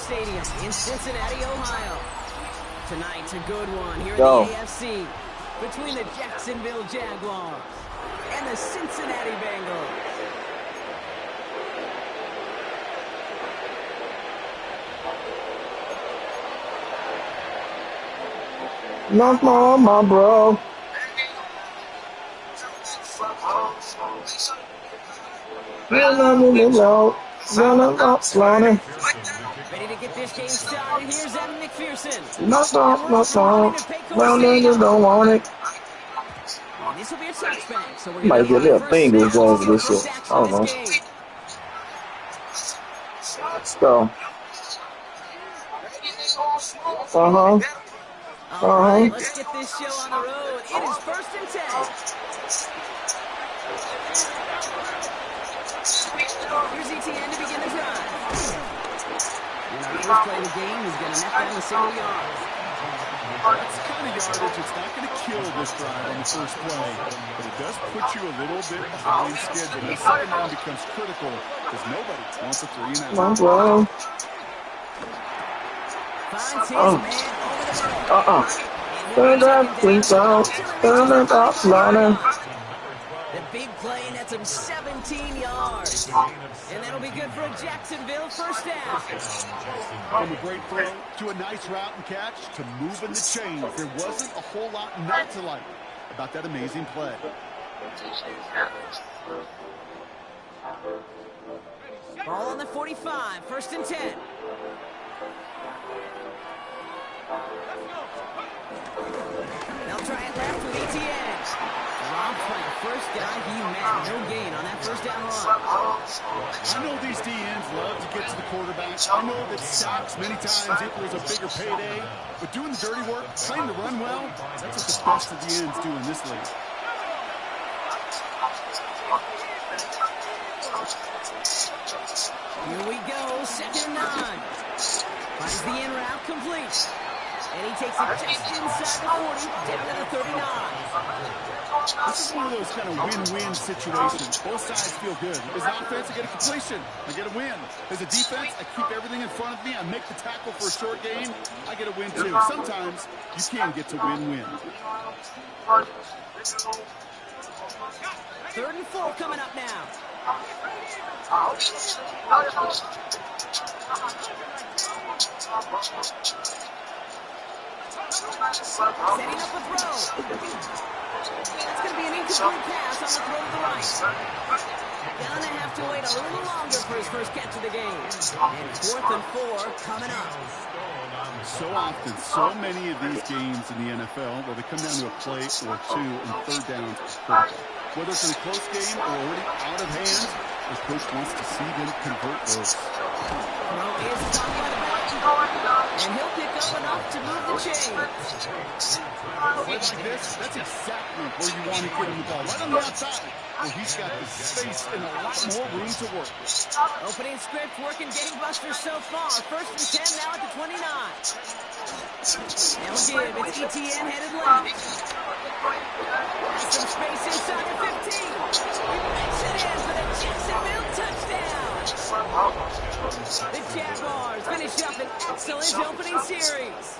Stadium in Cincinnati, Ohio. Tonight's a good one here in the AFC between the Jacksonville Jaguars and the Cincinnati Bengals. Not my bro. Ready to get this game started. Here's Evan McPherson. You don't want it. This will be a touchback. So we're Might get their fingers over this shit. I don't know. Let's go. All right, let's get this show on the road. It is 1st and 10. Here's ETN to begin the drive. And our first play of the game is going to net them a single yard. That's the kind of yardage it's not going to kill this drive on the first play, but it does put you a little bit behind schedule. The second down becomes critical because nobody wants a 3 and out. Finds his man over the Turn that things out. Turn it up, running. The big play nets him 17 yards. And that'll be good for a Jacksonville first down. From a great throw to a nice route and catch to moving the chains. There wasn't a whole lot not to like about that amazing play. Ball on the 45, 1st and 10. They'll try it left with ETN. Robbed by the first guy he met. No gain on that first down run. I know these DNs love to get to the quarterback. I know that sacks many times equals a bigger payday. But doing the dirty work, playing the run well, that's what the best of the ends do in this league. Here we go, 2nd and 9. Finds the in route complete. And he takes it just inside the 40, down to the 39. This is one of those kind of win-win situations. Both sides feel good. As an offense, I get a completion. I get a win. As a defense, I keep everything in front of me. I make the tackle for a short gain. I get a win, too. Sometimes you can get to win-win. 3rd and 4 coming up now. Setting up a throw. That's going to be an incomplete pass on the throw to the right. Gonna have to wait a little longer for his first catch of the game. And 4th and 4 coming up. So often, so many of these games in the NFL, where they come down to a play or two and 3rd downs are critical. Whether it's in a close game or already out of hand, the coach wants to see them convert those. Throw is caught by the back. And he'll pick up enough to move the chain. Play like this, that's exactly where you want to get him the ball. Right on the outside, where he's got the space and a lot more room to work. Opening script working game buster so far. 1st and 10 now at the 29. They'll give. It's ETN headed left. Has some space inside the 15. He makes it in for the Jacksonville touchdown. The Jaguars finish up an excellent opening series.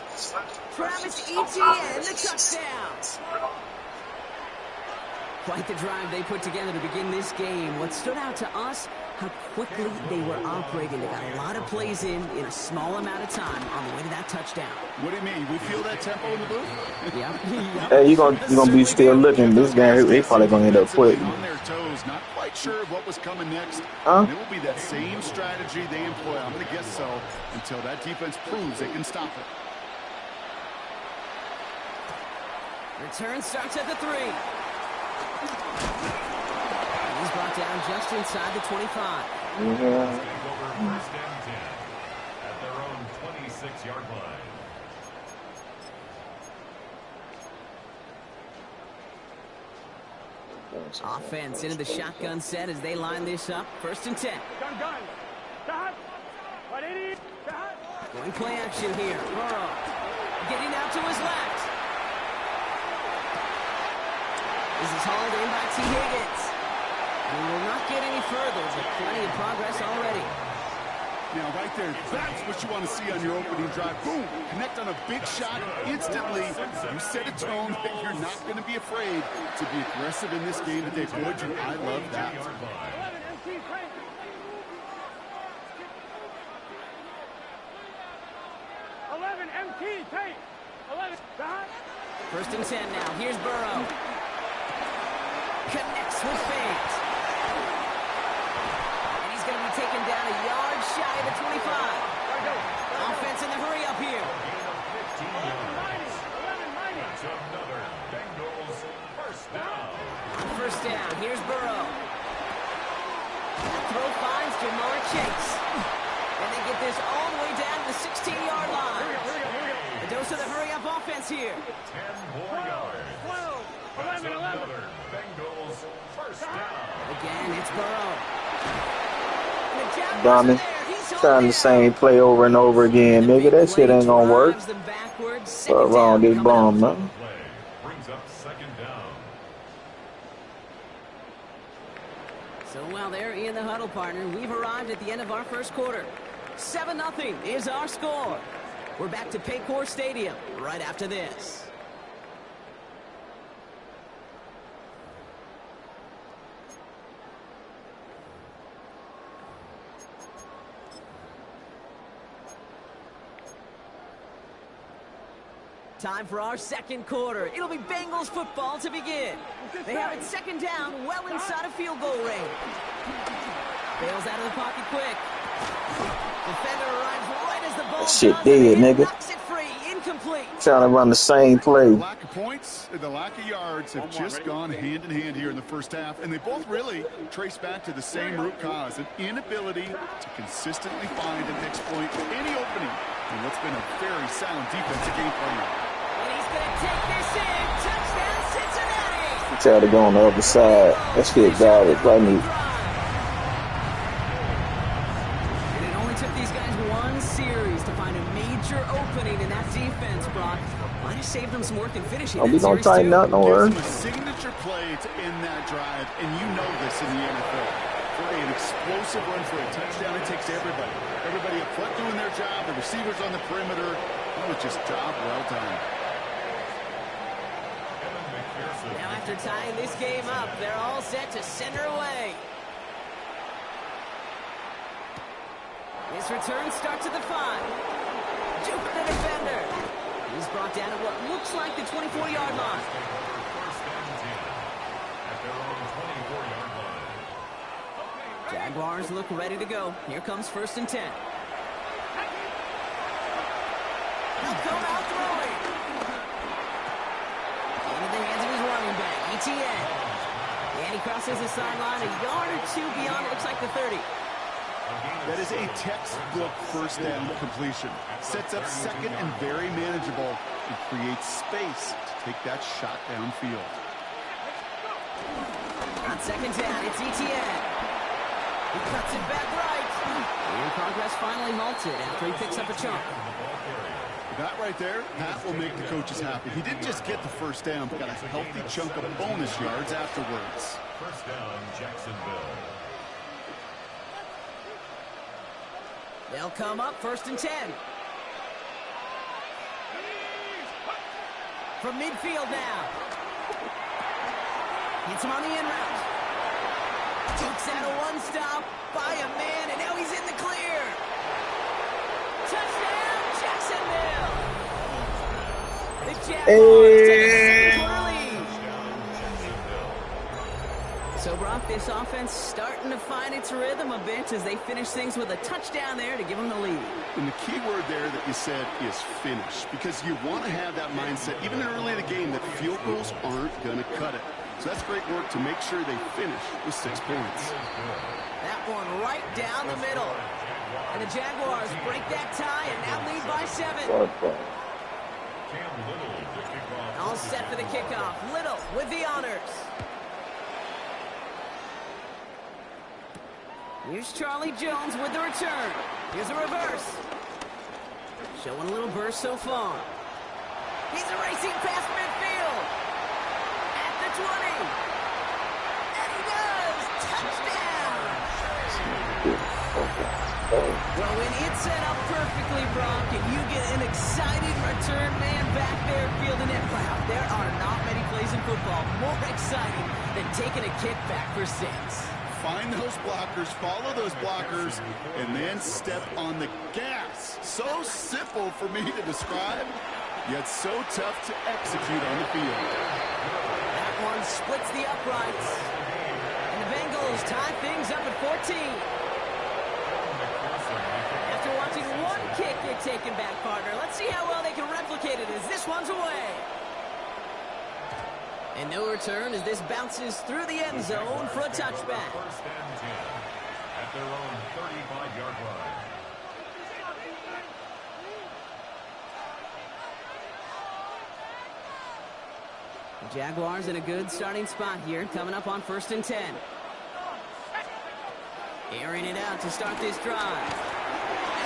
Travis Etienne, the touchdown. Quite the drive they put together to begin this game. What stood out to us, how quickly they were operating. They got a lot of plays in a small amount of time on the way to that touchdown. What do you mean? We feel that tempo in the booth? Yeah. Hey, you gonna be still looking. This game, they probably gonna end up quick. On their toes, not quite sure what was coming next. Huh? It will be that same strategy they employ. I'm going to guess so until that defense proves they can stop it. Return starts at the 3. He's brought down just inside the 25. Yeah. First and 10 at their own 26-yard line. Offense into the shotgun set as they line this up. 1st and 10. Going play action here. Burrow getting out to his left. This is hauled in by T. Higgins. We will not get any further, but plenty of progress already. Now, right there, that's what you want to see on your opening drive. Boom, connect on a big shot instantly. You set a tone that you're not going to be afraid to be aggressive in this game today. Boy, do I love that. 11 MT, take. 11. First and 10 now. Here's Burrow. Connects with Fate. And he's going to be taken down a yard shy of the 25. Offense in the hurry up here. First down. Here's Burrow. Throw finds Jamar Chase. And they get this all the way down to the 16-yard line. A dose of the hurry-up offense here. 10 more yards. 11. Bengals first down. Again, it's Burrow. Dummy. Trying the same play over and over again, nigga. That shit ain't gonna work. What's wrong with this bum, man? Brings up second down. So while they're in the huddle, partner, we've arrived at the end of our first quarter. 7-0 is our score. We're back to Paycor Stadium right after this. Time for our second quarter. It'll be Bengals football to begin. They have it second down, well inside of field goal range. Bails out of the pocket quick. Defender arrives right as the ball Shit drops dead, and nigga. knocks it free, incomplete. Trying to run the same play. The lack of points and the lack of yards have just gone hand in hand here in the first half, and they both really trace back to the same root cause, an inability to consistently find and exploit any opening in what's been a very sound defensive game plan. And he's going to take this in. Touchdown, Cincinnati. Try to go on the other side. That shit garbage. Like me. And it only took these guys one series to find a major opening in that defense, Brock. Might have saved them some work in finishing Oh, we that gonna series, tighten too. up, don't worry. Gives them a signature play to end that drive, and you know this in the NFL. For an explosive run for a touchdown, it takes everybody. Everybody up front doing their job, the receivers on the perimeter. It was just job well done. Now after tying this game up, they're all set to send her away. His return starts at the 5. Juke the defender. He's brought down at what looks like the 24-yard line. First and 10 at their own 24-yard line. Jaguars look ready to go. Here comes first and 10. He'll come out throwing. Into the hands of his running back, ETN. And he crosses the sideline a yard or two beyond, it looks like the 30. That is a textbook first down completion. Sets up second and very manageable and creates space to take that shot downfield. On second down, it's ETN. He cuts it back right. And progress finally halted after he picks up a chunk. That right there, that will make the coaches happy. He didn't just get the first down, but got a healthy chunk of bonus yards afterwards. First down, Jacksonville. They'll come up first and 10. From midfield now. Hits him on the in route. Takes out a one-stop by a man, and now he's in the clear. Touchdown, Jacksonville. The Jaguars take a second-quarter lead. So, Brock, this offense starting to find its rhythm a bit as they finish things with a touchdown there to give them the lead. And the key word there that you said is finish, because you want to have that mindset, even early in the game, that field goals aren't going to cut it. So that's great work to make sure they finish with 6 points. That one right down the middle. And the Jaguars break that tie and now lead by 7. All set for the kickoff. Little with the honors. Here's Charlie Jones with the return. Here's a reverse. Showing a little burst so far. He's racing past midfield. At the 20. And he does. Touchdown. Well, when it's set up perfectly, Brock, and you get an exciting return man back there fielding it, wow, there are not many plays in football more exciting than taking a kickback for 6. Find those blockers, follow those blockers, and then step on the gas. So simple for me to describe, yet so tough to execute on the field. That one splits the uprights. And the Bengals tie things up at 14. After watching one kick get taken back, partner, let's see how well they can replicate it as this one's away. And no return as this bounces through the end zone for a touchback. First and 10 at their own 35-yard line. The Jaguars in a good starting spot here, coming up on 1st and 10. Airing it out to start this drive.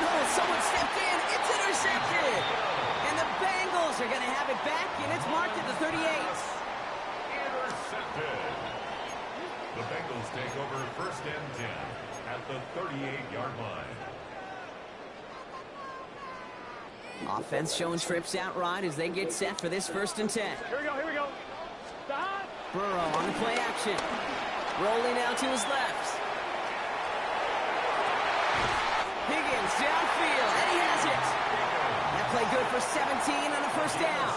Oh, someone stepped in. It's intercepted. And the Bengals are going to have it back, and it's marked at the 38. Intercepted. The Bengals take over 1st and 10 at the 38-yard line. Offense showing trips out right as they get set for this 1st and 10. Here we go, here we go. Stop. Burrow on the play action. Rolling out to his left. Higgins downfield, and he has it. That play good for 17 on a 1st down.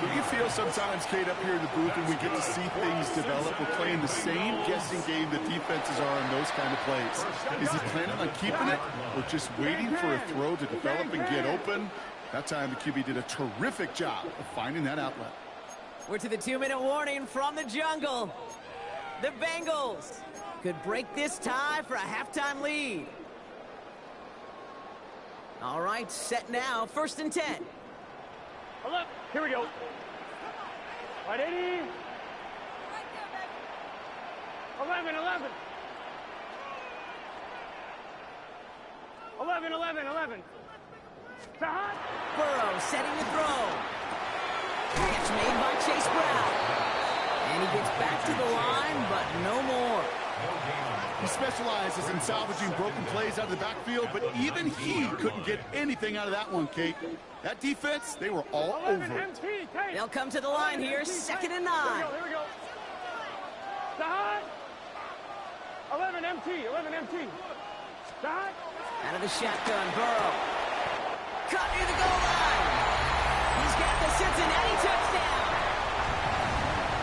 But you feel sometimes, Kate, up here in the booth, and we get to see things develop. We're playing the same guessing game that defenses are on those kind of plays. Is he planning on keeping it or just waiting for a throw to develop and get open? That time the QB did a terrific job of finding that outlet. We're to the 2-minute warning from the jungle. The Bengals could break this tie for a halftime lead. All right, set now, 1st and 10. Hold up. Here we go. Right, 80. 11, 11. 11, 11, 11. Stop. Burrow setting the throw. Catch made by Chase Brown. And he gets back to the line, but no more. He specializes in salvaging broken plays out of the backfield, but even he couldn't get anything out of that one, Kate. That defense, they were all 11 over it. MT, Kate. They'll come to the line here, 2nd and 9. Here we go. Stop. 11 MT, 11 MT. Stop. Out of the shotgun, Burrow. Cut near the goal line. He's got the Cincinnati touchdown.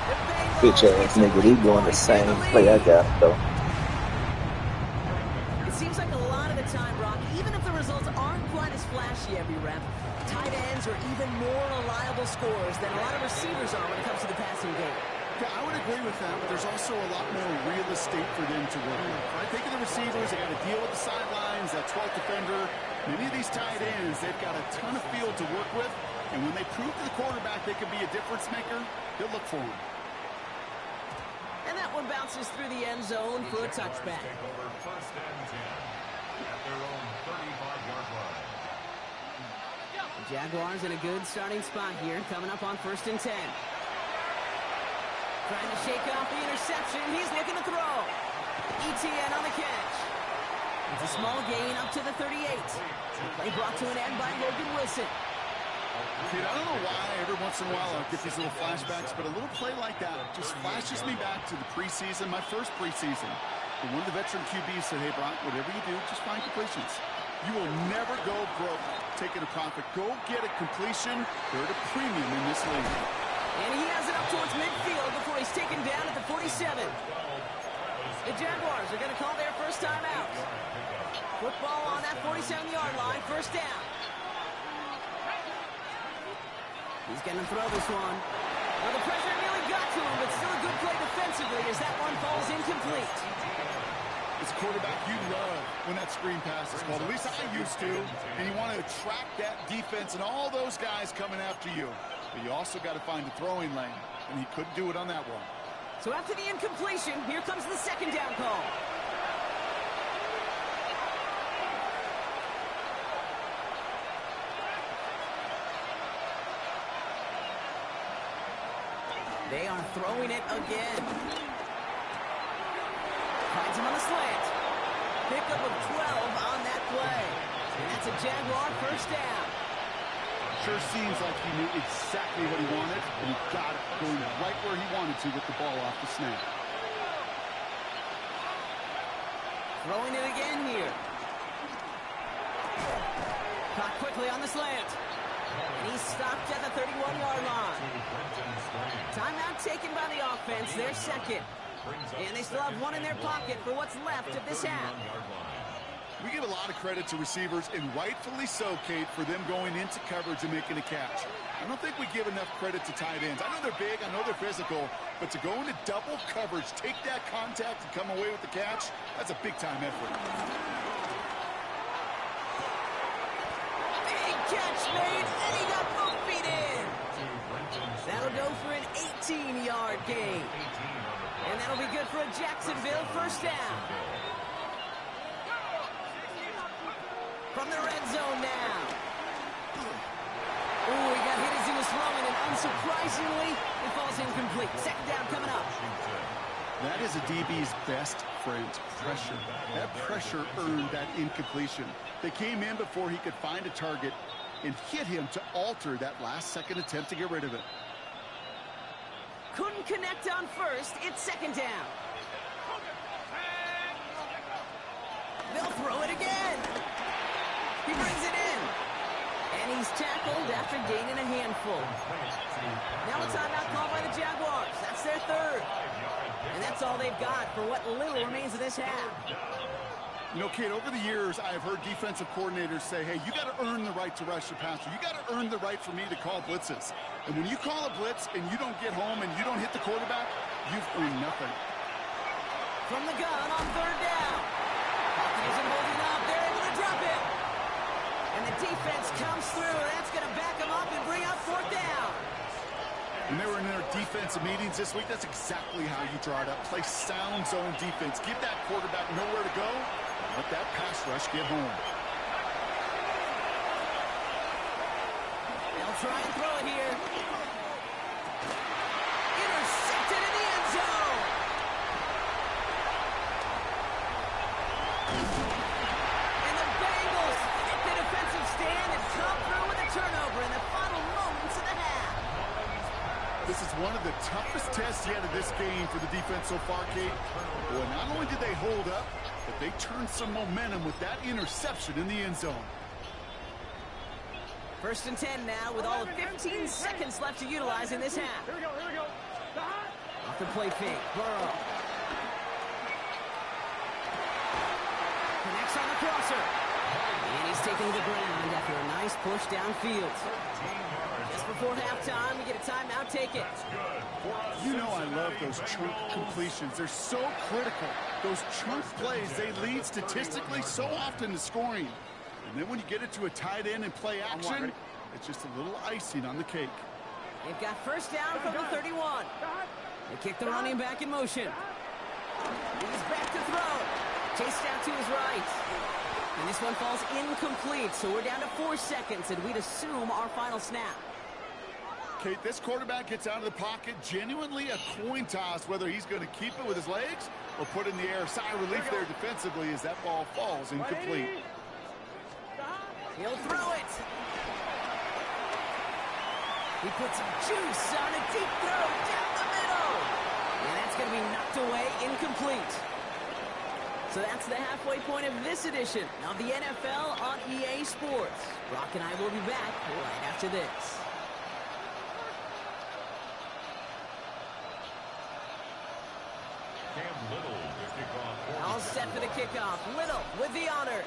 The Bengals Bitch ass nigga, he doing the same play I got though. It seems like a lot of the time, Brock, even if the results aren't quite as flashy every rep, tight ends are even more reliable scorers than a lot of receivers are when it comes to the passing game. Yeah, I would agree with that, but there's also a lot more real estate for them to work with. Right? Think of the receivers, they got to deal with the sidelines, that 12th defender. Many of theyese tight ends, they've got a ton of field to work with, and when they prove to the quarterback they can be a difference maker, they'll look for him. And that one bounces through the end zone for a touchback. Take over 1st and 10 at their own 35-yard line. The Jaguars in a good starting spot here, coming up on 1st and 10. Trying to shake off the interception. He's looking to throw. ETN on the catch. It's a small gain up to the 38. Play brought to an end by Logan Wilson. Kid, I don't know why every once in a while I get these little flashbacks, but a little play like that just flashes me back to the preseason, my first preseason. And one of the veteran QBs said, hey, Brock, whatever you do, just find completions. You will never go broke taking a profit. Go get a completion. They're at a premium in this league. And he has it up towards midfield before he's taken down at the 47. The Jaguars are going to call their first time out. Football on that 47-yard line, 1st down. He's going to throw this one. Well, the pressure nearly got to him, but still a good play defensively as that one falls incomplete. As a quarterback, you love when that screen pass is called. At least I used to. And you want to attract that defense and all those guys coming after you. But you also got to find the throwing lane, and he couldn't do it on that one. So after the incompletion, here comes the 2nd down call. They are throwing it again. Finds him on the slant. Pickup of 12 on that play. And that's a Jaguar first down. Sure seems like he knew exactly what he wanted, and he got it going right where he wanted to with the ball off the snap. Throwing it again here. Caught quickly on the slant. And he's stopped at the 31-yard line. Timeout taken by the offense, their second. And they still have one in their pocket for what's left of this half. We give a lot of credit to receivers, and rightfully so, Kate, for them going into coverage and making a catch. I don't think we give enough credit to tight ends. I know they're big, I know they're physical, but to go into double coverage, take that contact, and come away with the catch, that's a big-time effort. Big catch made, and he got both feet in. That'll go for an 18-yard gain. And that'll be good for a Jacksonville first down. From the red zone now. Ooh, he got hit as he was throwing, and unsurprisingly, it falls incomplete. Second down coming up. That is a DB's best friend, pressure. That pressure earned that incompletion. They came in before he could find a target and hit him to alter that last-second attempt to get rid of it. Couldn't connect on first. It's second down. They'll throw it again. He brings it in. And he's tackled after gaining a handful. Now a timeout called by the Jaguars. That's their third. And that's all they've got for what little remains of this half. You know, Kate, over the years, I have heard defensive coordinators say, hey, you got to earn the right to rush the passer. You got to earn the right for me to call blitzes. And when you call a blitz and you don't get home and you don't hit the quarterback, you've earned nothing. From the gun on third down. Hopkins isn't holding up. They're able to drop it. And the defense comes through. That's going to back them up and bring up fourth down. When they were in their defensive meetings this week, that's exactly how you draw it up. Play sound zone defense. Give that quarterback nowhere to go. Let that pass rush get home. They'll try and throw it here. Intercepted in the end zone. And the Bengals hit the defensive stand and come through with a turnover in the final moments of the half. This is one of the toughest tests yet of this game for the defense so far, Kate. Boy, not only did they hold up, but they turned some momentum with that interception in the end zone. First and 10 now with all of 15 seconds left to utilize in this half. Here we go, here we go. Off the play fake, Burrow. Connects on the crosser. And he's taken to the ground after a nice push downfield. Just before halftime, we get a timeout, take it. You know I love those chunk completions. They're so critical. Those chunk plays, they lead statistically so often to scoring. And then when you get it to a tight end and play action, it's just a little icing on the cake. They've got first down from the 31. They kick the running back in motion. He's back to throw. Chased out to his right. And this one falls incomplete, so we're down to 4 seconds, and we'd assume our final snap. Kate, this quarterback gets out of the pocket, genuinely a coin toss, whether he's going to keep it with his legs or put in the air. Sigh of relief there defensively as that ball falls incomplete. He'll throw it. He puts some juice on a deep throw down the middle. And that's going to be knocked away, incomplete. So that's the halfway point of this edition of the NFL on EA Sports. Brock and I will be back right after this. All set for the kickoff. Little with the honors.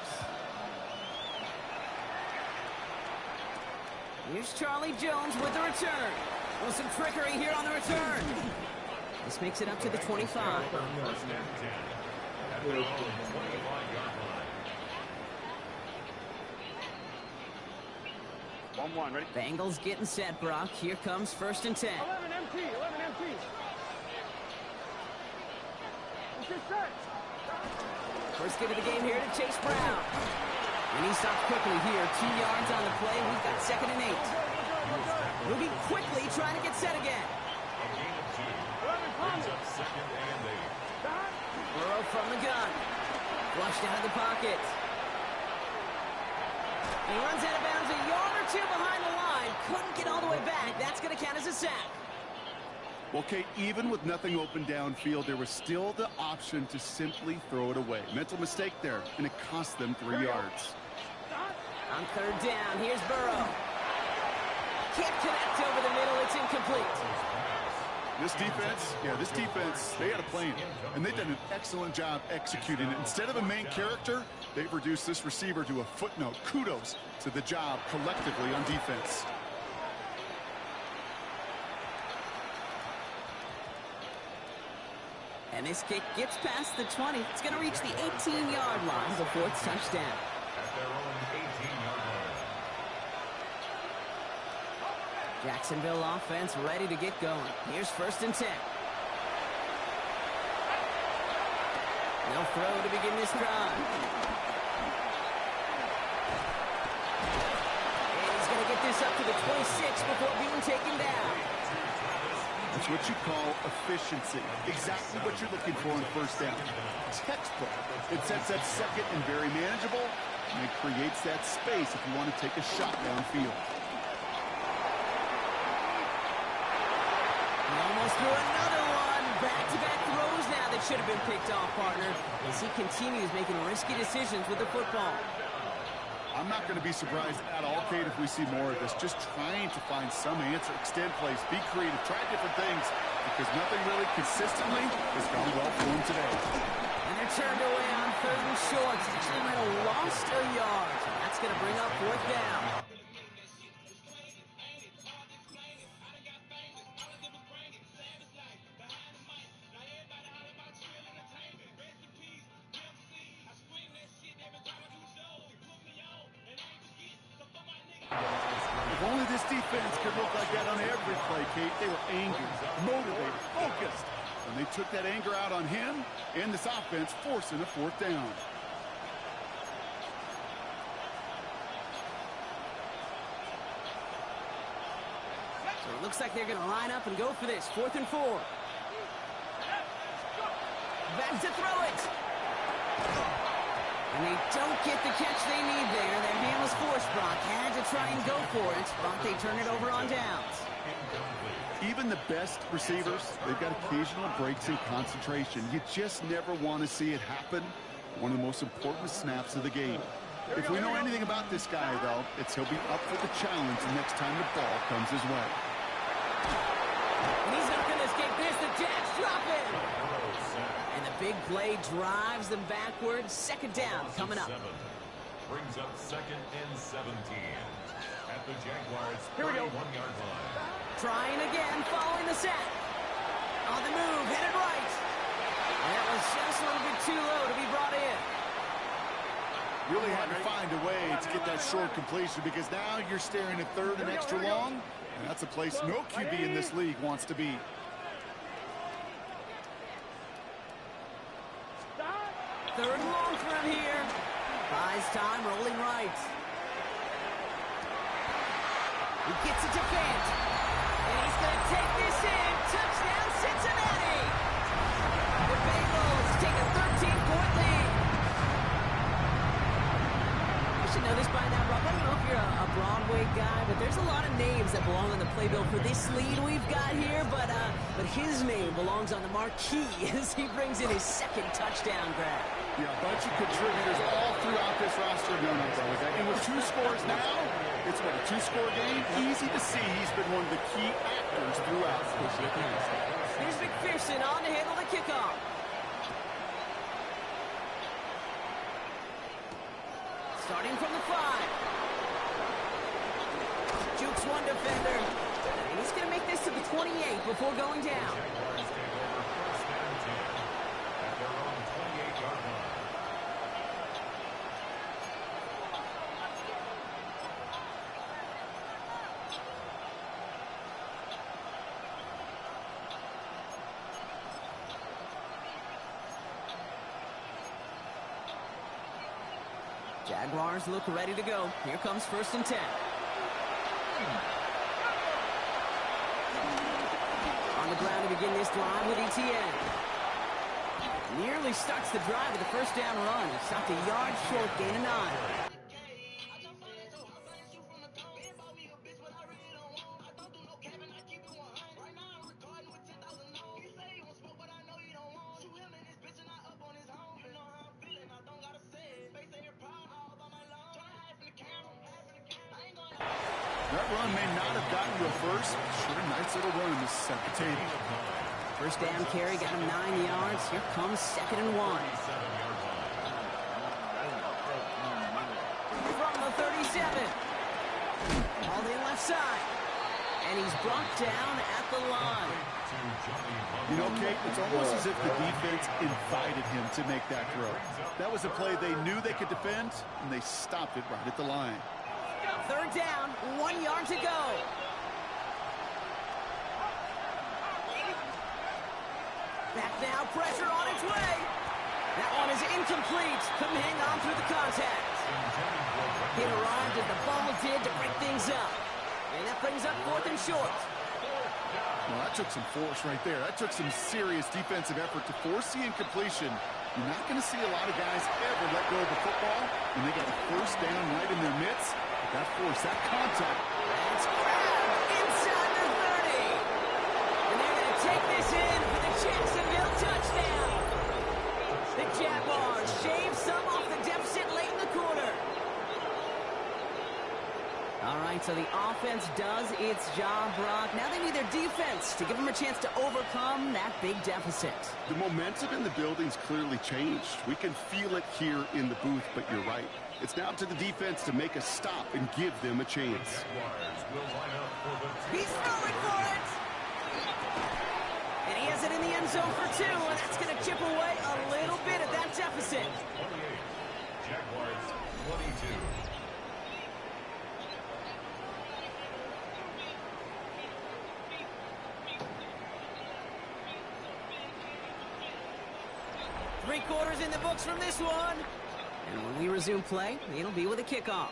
Here's Charlie Jones with the return. Well, some trickery here on the return. This makes it up to the 25. 1-1, ready? Bengals getting set, Brock. Here comes first and 10. 11 MT, 11 MT. First get of the game here to Chase Brown. And he stops quickly here. 2 yards on the play. We've got second and 8. Moving quickly, trying to get set again. Burrow from the gun. Flushed out of the pocket. He runs out of bounds a yard or two behind the line. Couldn't get all the way back. That's going to count as a sack. Well, Kate, even with nothing open downfield, there was still the option to simply throw it away. Mental mistake there, and it cost them 3 yards. On third down, here's Burrow. Can't connect over the middle. It's incomplete. This defense, they had a plan, and they've done an excellent job executing it. Instead of a main character, they've reduced this receiver to a footnote. Kudos to the job collectively on defense. And this kick gets past the 20. It's going to reach the 18-yard line, the fourth touchdown. At their own 18-yard line. Jacksonville offense ready to get going. Here's 1st and 10. They'll throw to begin this drive. And he's going to get this up to the 26 before being taken down. It's what you call efficiency. Exactly what you're looking for on 1st down. Textbook. It sets that second and very manageable, and it creates that space if you want to take a shot downfield. He almost threw another one. Back-to-back throws now that should have been picked off, partner, as he continues making risky decisions with the football. I'm not going to be surprised at all, Kate, if we see more of this. Just trying to find some answer, extend plays, be creative, try different things, because nothing really consistently has gone well for him today. And they're turned away on 3rd and short. Actually might have lost a yard. So that's going to bring up 4th down. If only this defense could look like that on every play, Kate. They were angry, motivated, focused. And they took that anger out on him and this offense, forcing a 4th down. So it looks like they're going to line up and go for this. 4th and 4. Back to throw it. And they don't get the catch they need there. Their hand was forced, Brock. Had to try and go for it, but they turn it over on downs. Even the best receivers, they've got occasional breaks in concentration. You just never want to see it happen. One of the most important snaps of the game. If we know anything about this guy, though, it's he'll be up for the challenge the next time the ball comes his way. And he's not going to escape this. The Jacks drop it. And the big play drives them backwards. 2nd down coming up. Brings up 2nd and 17 at the Jaguars' 31-yard line. Trying again, following the sack. On the move, headed right. And that was just a little bit too low to be brought in. Really had to find a way to get that short completion, because now you're staring at 3rd and extra long, and that's a place no QB in this league wants to be. Third and long for him here. Buys time, rolling right. He gets it to Fant. And he's going to take this in. Touchdown, Cincinnati. The Bengals take a 13-point lead. You should know this by now, Rob. I don't know if you're a Broadway guy, but there's a lot of names that belong on the playbill for this lead we've got here. But his name belongs on the marquee as he brings in his 2nd touchdown grab. Yeah, a bunch of contributors all throughout this roster. No, and with 2 scores now, it's what, a 2-score game? Easy to see he's been one of the key actors throughout. Here's McPherson on to handle the kickoff. Starting from the 5. Jukes one defender. And he's going to make this to the 28 before going down. Jaguars look ready to go. Here comes 1st and 10. On the ground to begin this drive with ETN. Nearly starts the drive with a 1st down run. Stopped a yard short, gain of 9. That run may not have gotten to a first. Sure, nice little run to set the table. First down carry got him 9 yards. Here comes 2nd and 1. From the 37. All in left side. And he's brought down at the line. You know, Kate, it's almost as if the defense invited him to make that throw. That was a play they knew they could defend, and they stopped it right at the line. 3rd down, 1 yard to go. Back now, pressure on its way. That one is incomplete. Couldn't hang on through the contact. It arrived as the ball did to break things up. And that brings up 4th and short. Well, that took some force right there. That took some serious defensive effort to force the incompletion. You're not going to see a lot of guys ever let go of the football when they got a first down right in their midst. But that force, that contact. That's grabbed inside the 30. And they're going to take this in for the Jacksonville touchdown. The Jaguars shave some off the deficit late in the quarter. All right, so the offense does its job, Brock. Now they need their defense to give them a chance to overcome that big deficit. The momentum in the building's clearly changed. We can feel it here in the booth, but you're right. It's now up to the defense to make a stop and give them a chance. He's throwing for it. And he has it in the end zone for 2, and that's going to chip away a little bit of that deficit. 28. Jaguars 22. Three quarters in the books from this one. And when we resume play, it'll be with a kickoff.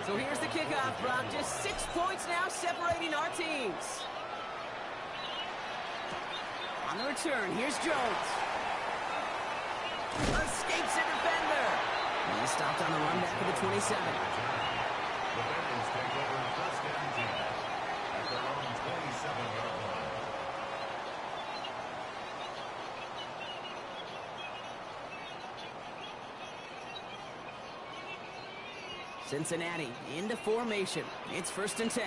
So here's the kickoff, Brock. Just 6 points now separating our teams. On the return, here's Jones. Escapes a defender. And he's stopped on the run back of the 27. The Bengals take over 1st and 10 at their own 27-yard line. Cincinnati into formation. It's 1st and 10.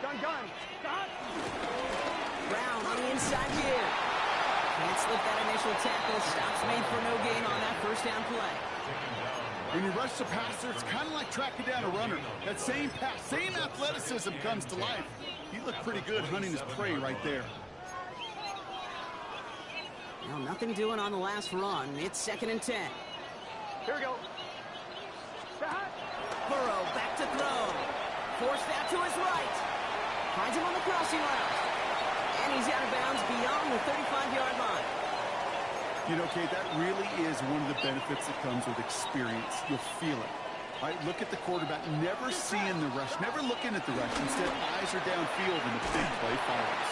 Gun. Stop. Brown on the inside here. Can't slip that initial tackle. Stops made for no gain on that first down play. When you rush the passer, it's kind of like tracking down a runner. That same pass, same athleticism comes to life. He looked pretty good hunting his prey right there. Well, nothing doing on the last run. It's 2nd and 10. Here we go. Stop. Burrow back to throw. Forced that to his right. Finds him on the crossing route. And he's out of bounds beyond the 35-yard line. You know, Kate, that really is one of the benefits that comes with experience. You'll feel it. All right, look at the quarterback, never seeing the rush, never looking at the rush. Instead, eyes are downfield and the big play follows.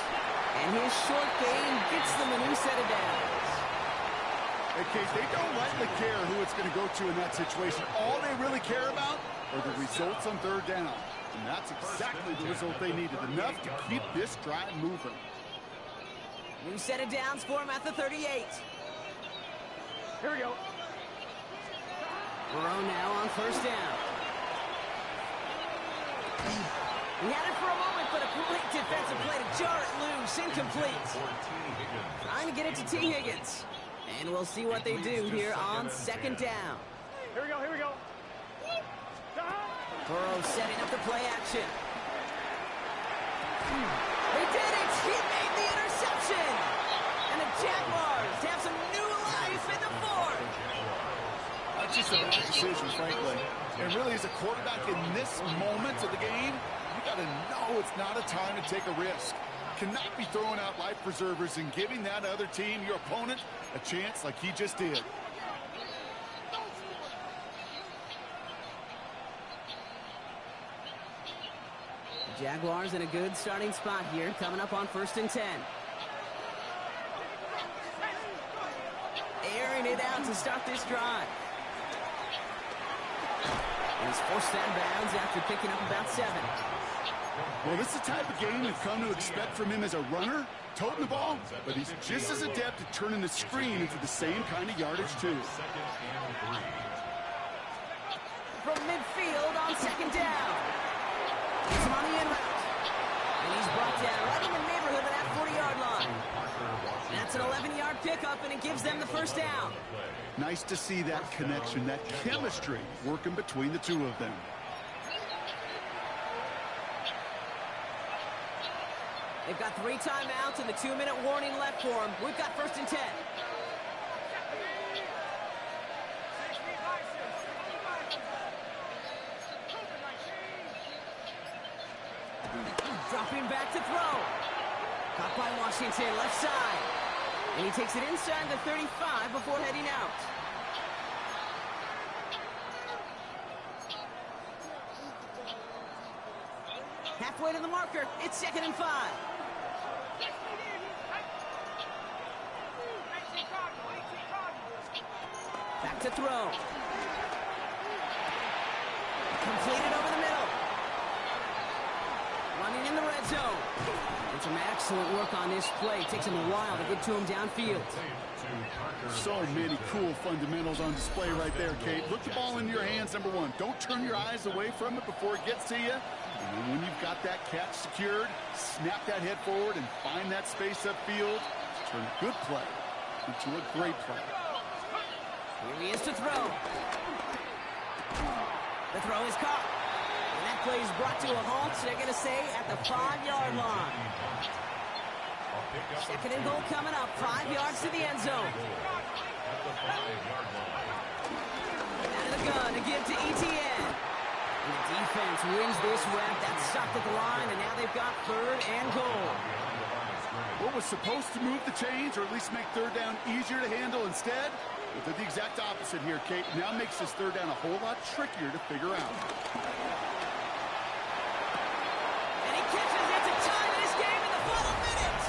And his short gain gets them a new set of downs. Hey, Kate, they don't rightly care who it's going to go to in that situation. All they really care about are the results on 3rd down. And that's exactly the result they needed, enough to keep this drive moving. New set of downs for him at the 38. Here we go. Burrow now on 1st down. He had it for a moment, but a great defensive play to jar it loose. Incomplete. Trying to get it to T. Higgins. And we'll see what they do here on 2nd down. Here we go. Stop. Burrow setting up the play action. They did it! He made the interception! And the Jaguars have some new life in the 4th. That's just a bad decision, frankly. And really, as a quarterback in this moment of the game, you got to know it's not a time to take a risk. Cannot be throwing out life preservers and giving that other team, your opponent, a chance like he just did. The Jaguars in a good starting spot here, coming up on 1st and 10. Airing it out to start this drive. And he's forced out of bounds after picking up about 7. Well, this is the type of game you've come to expect from him as a runner, toting the ball, but he's just as adept at turning the screen into the same kind of yardage, too. From midfield on 2nd down. He's on the in route. And he's brought down right in the neighborhood of that 40-yard line. That's an 11-yard pickup, and it gives them the first down. Nice to see that connection, that chemistry working between the two of them. They've got 3 timeouts and the 2-minute warning left for them. We've got 1st and 10. Dropping back to throw. Caught by Washington, left side. And he takes it inside the 35 before heading out. Halfway to the marker. It's 2nd and 5. Back to throw. Completed over the middle. Running in the red zone. And some excellent work on this play. Takes him a while to get to him downfield. So many cool fundamentals on display right there, Kate. Look the ball into your hands, number 1. Don't turn your eyes away from it before it gets to you. And then when you've got that catch secured, snap that head forward and find that space upfield. Turn a good play into a great play. Here he is to throw. The throw is caught. And that play is brought to a halt, they're going to say, at the 5-yard line. 2nd and goal coming up, 5 yards to the end zone. Out of the gun to give to ETN. And the defense wins this rep. That's stopped at the line, and now they've got 3rd and goal. What was supposed to move the chains, or at least make 3rd down easier to handle instead? But they're the exact opposite here, Kate. Now makes this 3rd down a whole lot trickier to figure out. And he catches it to tie this game in the final minute.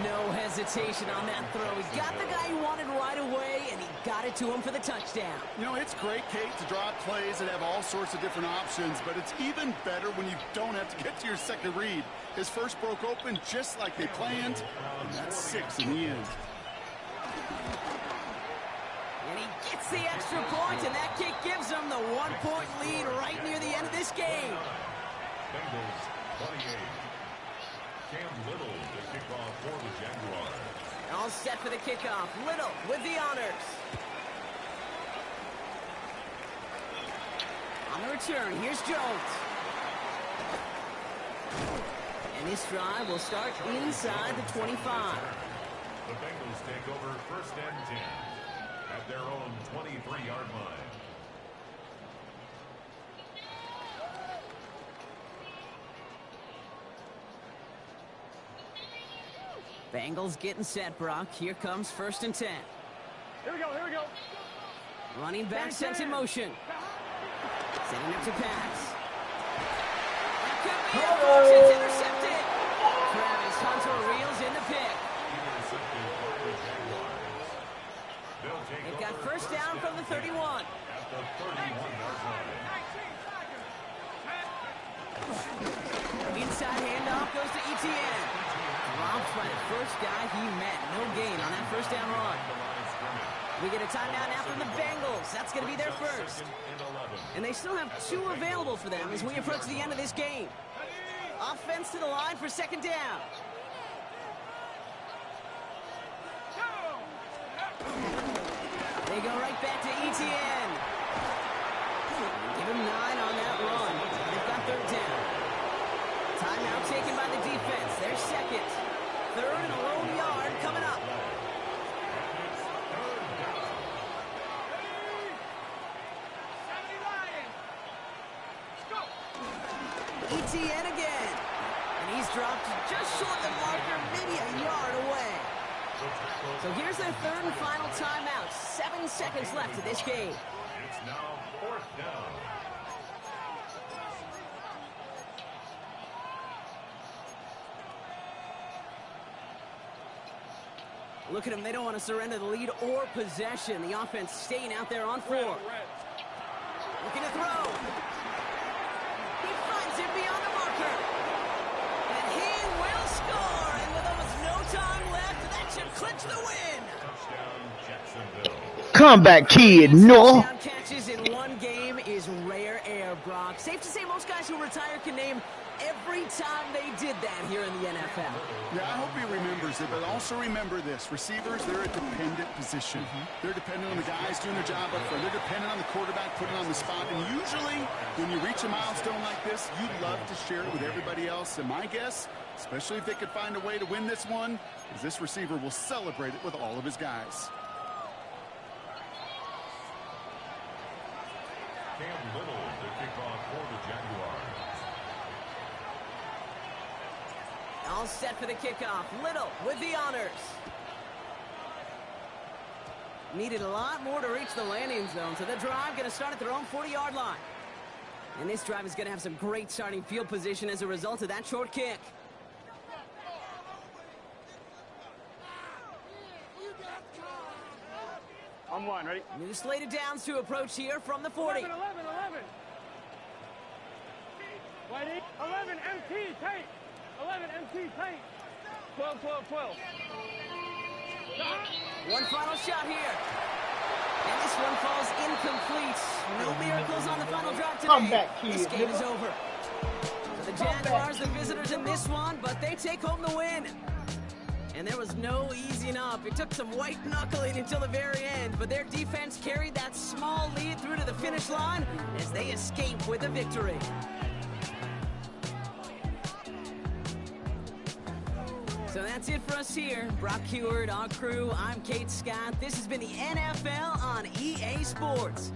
No hesitation on that throw. He got the guy he wanted right away, and he got it to him for the touchdown. You know, it's great, Kate, to draw up plays and have all sorts of different options, but it's even better when you don't have to get to your second read. His first broke open just like they planned, and that's 6 in the end. And he gets the extra point, and that kick gives them the 1-point lead right near the end of this game. Bengals 28. Cam Little to kick off for the Jaguars. All set for the kickoff. Little with the honors. On the return, here's Jones. And this drive will start inside the 25. The Bengals take over 1st and 10 at their own 23-yard line. Bengals getting set, Brock. Here comes 1st and 10. Here we go, here we go. Running back sent in motion. Setting up to pass. That could be it's intercepted. Travis Hunter reels in the pick. They've got 1st down from the 31. At the 31-yard line. Inside handoff goes to ETN. Dropped by the first guy he met. No gain on that 1st down run. We get a timeout now from the Bengals. That's going to be their first. And they still have 2 available for them as we approach the end of this game. Offense to the line for 2nd down. They go right back to ETN. Give him 9 on that run. They've got 3rd down. Timeout taken by the defense. Their 2nd. 3rd and a lone yard coming up. ETN again. And he's dropped just short of the marker, maybe a yard away. So here's their 3rd and final timeout. 7 seconds left of this game. It's now 4th down. Look at them. They don't want to surrender the lead or possession. The offense staying out there on 4. Comeback kid, no. Touchdown catches in one game is rare air, Brock. Safe to say most guys who retire can name every time they did that here in the NFL. Yeah, I hope he remembers it, but also remember this. Receivers, they're a dependent position. They're dependent on the guys doing their job up front. They're dependent on the quarterback putting on the spot. And usually, when you reach a milestone like this, you'd love to share it with everybody else. And my guess, especially if they could find a way to win this one, is this receiver will celebrate it with all of his guys. Cam Little to kick off for the Jaguars. All set for the kickoff. Little with the honors. Needed a lot more to reach the landing zone, so the drive going to start at their own 40-yard line. And this drive is going to have some great starting field position as a result of that short kick. On one, ready? New slated downs to approach here from the 40. 11, 11, 11. Whitey, 11, MT, tight. 11, MT, tight. 12, 12, 12. One final shot here. And this one falls incomplete. No miracles on the final drive today. Comeback kid. This game is over. So the Jaguars, the visitors in this one, but they take home the win. And there was no easing up. It took some white knuckling until the very end, but their defense carried that small lead through to the finish line as they escape with a victory. So that's it for us here. Brock Heward, our crew, I'm Kate Scott. This has been the NFL on EA Sports.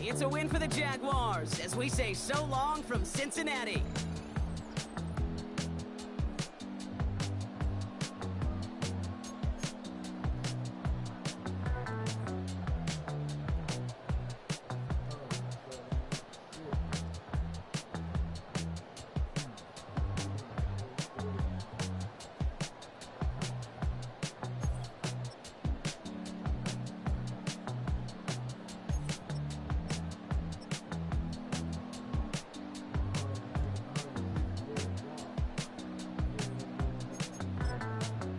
It's a win for the Jaguars as we say so long from Cincinnati.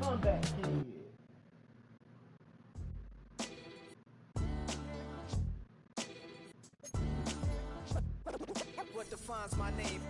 Comeback kid. What defines my name?